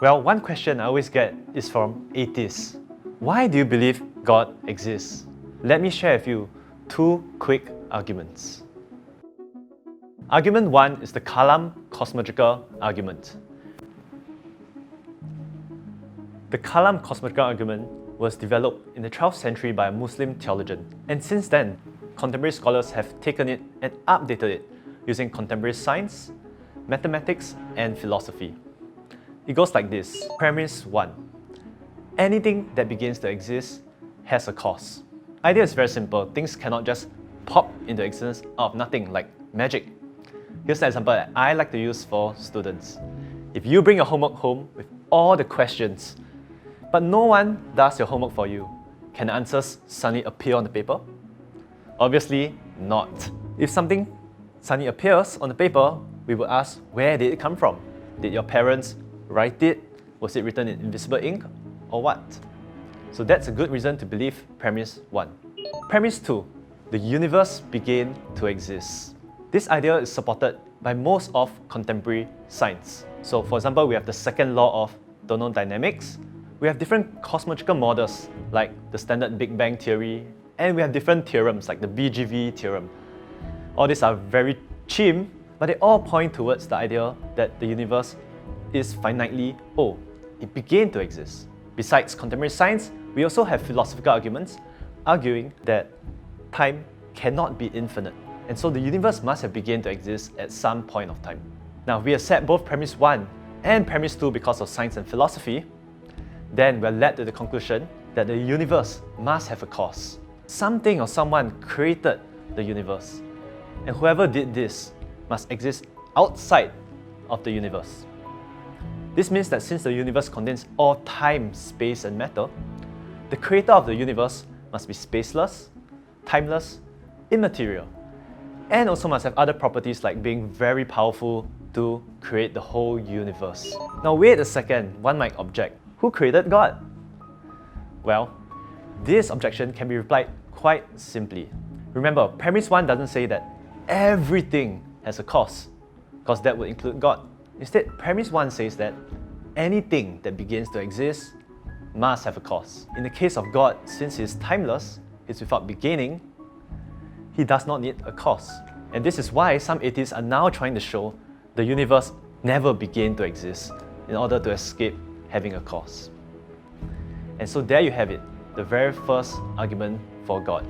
Well, one question I always get is from atheists. Why do you believe God exists? Let me share with you two quick arguments. Argument 1 is the Kalam cosmological argument. The Kalam cosmological argument was developed in the 12th century by a Muslim theologian, and since then, contemporary scholars have taken it and updated it using contemporary science, mathematics, and philosophy. It goes like this. Premise 1. Anything that begins to exist has a cause. Idea is very simple. Things cannot just pop into existence out of nothing like magic. Here's an example that I like to use for students. If you bring your homework home with all the questions, but no one does your homework for you, can the answers suddenly appear on the paper? Obviously not. If something suddenly appears on the paper, we will ask, where did it come from? Did your parents write it? Was it written in invisible ink? Or what? So that's a good reason to believe premise 1. Premise 2. The universe began to exist. This idea is supported by most of contemporary science. So for example, we have the second law of thermodynamics. We have different cosmological models like the standard Big Bang theory, and we have different theorems like the BGV theorem. All these are very chim, but they all point towards the idea that the universe is finitely old. It began to exist. Besides contemporary science, we also have philosophical arguments arguing that time cannot be infinite, and so the universe must have begun to exist at some point of time. Now, if we accept both premise 1 and premise 2 because of science and philosophy, then we're led to the conclusion that the universe must have a cause. Something or someone created the universe, and whoever did this must exist outside of the universe. This means that since the universe contains all time, space, and matter, the creator of the universe must be spaceless, timeless, immaterial, and also must have other properties like being very powerful to create the whole universe. Now wait a second, one might object. Who created God? Well, this objection can be replied quite simply. Remember, premise 1 doesn't say that everything has a cause, because that would include God. Instead, premise 1 says that anything that begins to exist must have a cause. In the case of God, since He is timeless, He's without beginning, He does not need a cause. And this is why some atheists are now trying to show the universe never began to exist in order to escape having a cause. And so there you have it, the very first argument for God.